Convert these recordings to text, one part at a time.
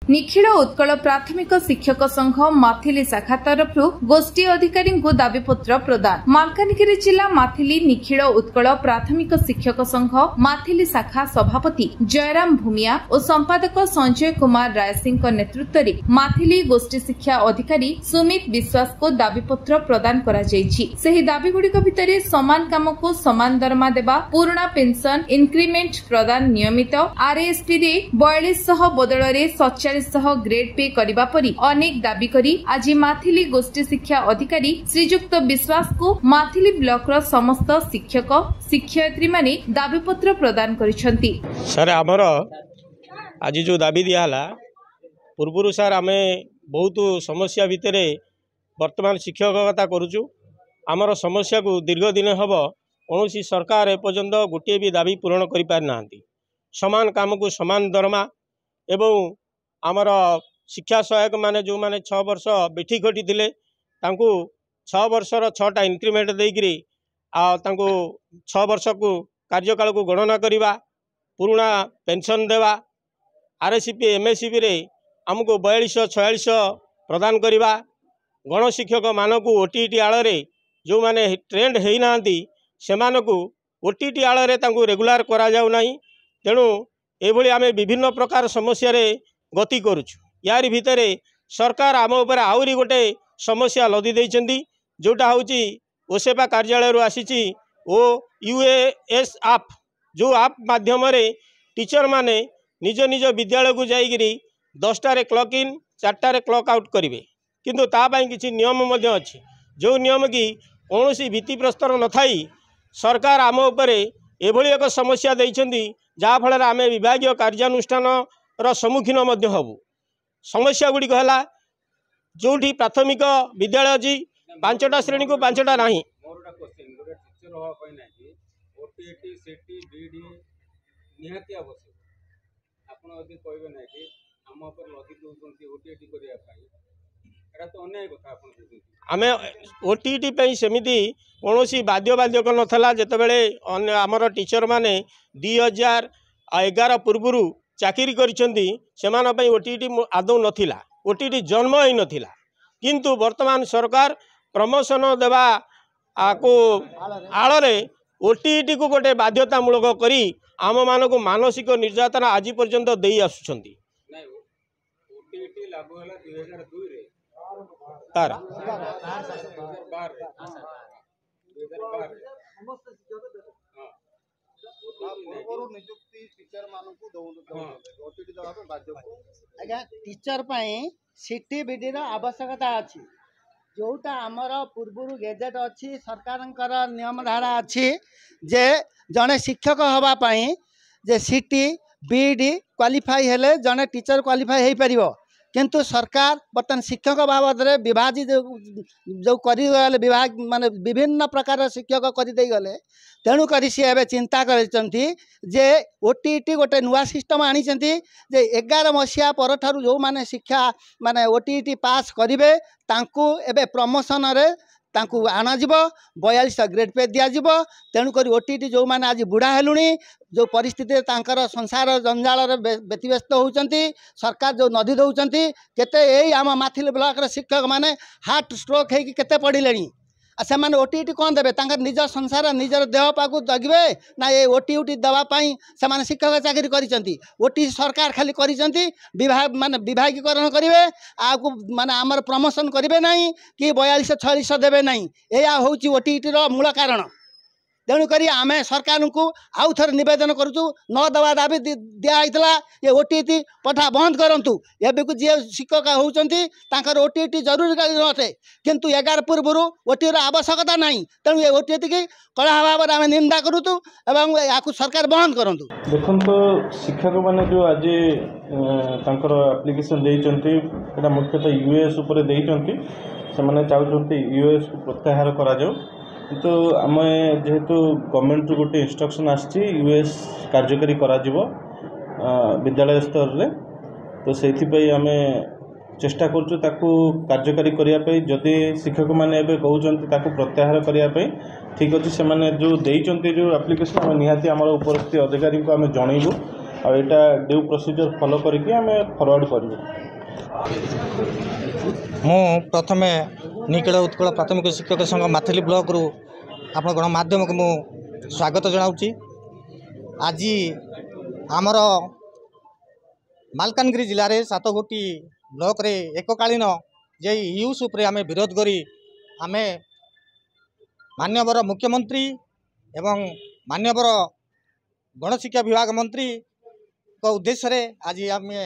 निखिल उत्कल प्राथमिक शिक्षक संघ माथिली शाखा तरफ गोष्ठी अधिकारी दाबीपत्र प्रदान। मालकानगिरी जिला माथिली निखिल उत्कल प्राथमिक शिक्षक संघ माथिली शाखा सभापति जयराम भूमिया और संपादक संजय कुमार रायसिंह नेतृत्व में माथिली गोष्ठी शिक्षा अधिकारी सुमित विश्वास को दाबीपत्र प्रदान करा जायछि। सही दाबीगुड़िक भितर समान काम को समान दरमा देवा, पुराना पेंशन इंक्रीमेंट प्रदान नियमित, आरएसपी रे 4200 बदल रे 4700 ग्रेड पे करबा परी अनेक दाबी करी आज माथिली गोष्ठी शिक्षा अधिकारी श्रीजुक्त विश्वास को माथिली ब्लॉक रो समस्त शिक्षक शिक्षयित्री माने दाबीपत्र प्रदान करिसंती। सर हमर आज जो दाबी दियाला पूर्वरु सर आमे बहुत समस्या भितर वर्तमान शिक्षकता करूछु। आमर समस्या को दीर्घ दिन हब कौन सरकार एपर्यंत गोटे भी दाबी पूरण कर पारि नांती। समान काम को समान दरमा एवं आमर शिक्षा सहायक माने जो माने 6 वर्ष बेठी खटी थिले तांको 6 वर्षर 6टा इंक्रीमेंट देकरी तांको 6 वर्ष को कार्यकाल को गणना करिबा, पुराना पेंशन देवा, आरएसपी एमएसपी रे हमको 4200-4600 प्रदान करिबा, गण शिक्षक मानकू ओटीटी आଳରେ जो माने ट्रेंड हेई नांती सेमानकू ओटीटी आଳରେ तांको रेगुलर करा जाउ नाही। तेणु एभली आमे विभिन्न प्रकार समस्या रे गति करुछु। यार भितर सरकार आम उपर आउरी गोटे समस्या लदी देइचंदी जोटा होची ओसेपा कार्यालय रो आसीची ओ यूएएस आप जो आप माध्यम रे टीचर माने निज निज विद्यालय को जाइगिरी 10टा रे क्लॉक इन 4टा रे क्लॉक आउट करिवे, किंतु ता पई किछि नियम मध्ये अछि जो नियम की कौनसी भित्ति प्रस्तर न थाई सरकार आम उपर एभली एक समस्या देइचंदी जहा फल आमे विभागीय कार्यानुष्ठान रो सम्मुखीन मध्ये हबु। समस्या गुड़ी कहला जोठी प्राथमिक विद्यालय अछि 5टा श्रेणी को 5टा नाही। मोरटा क्वेश्चन गोटे टीचर हो पई नाही कि ओटीटी सीटी बीडी निहाती आवश्यक। आपण यदि कहबे नाही कि हम ऊपर लगी दोसंती ओटीटी करिया पई एटा तो अन्याय कथा आपण कहते। आमे ओटीटी पई समिति कोनोसी बाध्य नथला जेतेबेले हमर टीचर माने 2011 पूर्वरु चाकरी करिसेंती सेमान पई ओटीटी आदौ नथिला, ओटीटी जन्म ही नथिला, किंतु वर्तमान सरकार प्रमोशन देवा को आଳରେ ओटीटी को गोटे बाध्यतामूलक करी आम मानक मानसिक निर्यातना आज पर्यंत देई आसुछंती। नाही ओटीटी लागू होला 2002 रे तार 2012 टीचर सीटी बीडी आवश्यकता अच्छी जोटा आमर पूर्वर गेजेट अच्छी सरकार नियम धारा अच्छी जे जड़े शिक्षक हवापाई जे सीटी बीडी क्वालिफाई हेले जड़े टीचर क्वालिफाई हो पार, किंतु सरकार बर्तमान शिक्षक बाबद विभाजित जो कर विभाग माने विभिन्न प्रकार शिक्षक करदे गले तेणुक सी एवं चिंता करते जे ओटीटी गोटे नुआ सिस्टम आनी जे 11 मसीहा पर ठारू जो माने शिक्षा माने ओटीटी पास करेंगे तांकू एबे प्रमोशन रे तांकू आनाजिब 4200 ग्रेड पे दिज्व। तेणुक ओटीटी जो माने आज बुढ़ा हेलुणी जो परिस्थिति तांकर संसार जंजाल व्यतिव्यस्त होती सरकार जो नदी दौरान केते यही आम माथिल ब्लॉक शिक्षक माने हार्ट स्ट्रोक होगी केते पड़े से मैंने ओटीटी कौन देवे निज संसार निजर देह पाकू जगवे ना ये ओटीटी देवाई से शिक्षक चाकरी कर सरकार खाली विभाग माने विभागीकरण करेंगे आपको माने आमर प्रमोशन करेंगे ना कि 4200-4600 देवे ना। यह हूँ ओटीटी मूल कारण। तेणुक आम सरकार को आउ थे नवेदन करुँ न दवा दाबी दिखाई ये ओटीटी पठा बंद करूँ एवं जी शिक्षक होती ओटीटी जरूरी नए किंतु 11 पूर्व ओटीटी आवश्यकता ना। तेणु ये ओटीटी की कड़ा भाव में आम निंदा करूँ एवं या सरकार बंद करूँ। देखो तो शिक्षक मैंने जो आज एप्लिकेशन देते मुख्यतः यूएस उपर देते से चाहते यूएस को प्रत्याहार करा तो आम जेहेतु गवर्नमेंट गोटे इंस्ट्रक्शन आसी यूएस कार्यकारी करा विद्यालय स्तर रे तो से आम चेष्टा करूँ कार्यकारी करने जदि शिक्षक मैंने कहते प्रत्याहार करने ठीक अच्छे से जो देते जो एप्लिकेशन आम निहाती आम उपस्थित अधिकारी को आम जनइबू आईटा ड्यू प्रोसीजर फॉलो करके आम फॉरवर्ड करूँ। मु प्रथम निकट उत्कल प्राथमिक शिक्षक संघ माथिली ब्लॉक रु आप गणमाध्यम को मु स्वागत जनाऊँगी। आज आमर मालकानगिरी जिले में 7 गोटी ब्लॉक रे एककालीन जे यूज उपरे आमे विरोध करी आमे मान्यवर मुख्यमंत्री एवं मान्यवर गणशिक्षा विभाग मंत्री को उद्देश्य रे आज आमे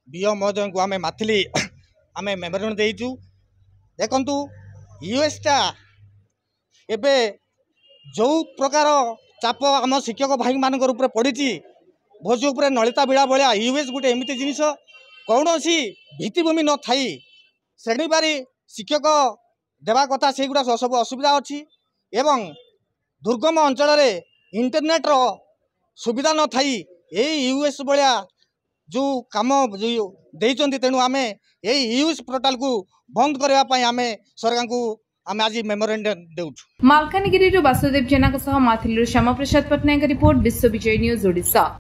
बीओ महोदय को आमे माथिली आमे मेमोरेंडम देइचु। देखंतु यूएसटा एबे जो प्रकार चाप आम शिक्षक भाई मान ऊपर पड़ी भोज उपर नलिता बिड़ा भाया यूएस गोटे एमती जिनिस कौन भित्तिभूमि न थाई श्रेणीबारी शिक्षक देवा कथा से गुड़ा सब असुविधा अच्छी एवं दुर्गम अंचल रे इंटरनेट रो सुविधा न थाई यूएस भाया जो काम जो देइचंती तेणु आमे यूएस पोर्टाल को बंद करने आम सरकार को आम आज मेमोरेंडम देउछु। मालकानगिरी वासुदेव जेना माथिली श्यामा प्रसाद पटनायक रिपोर्ट विश्व विजय न्यूज ओडिशा।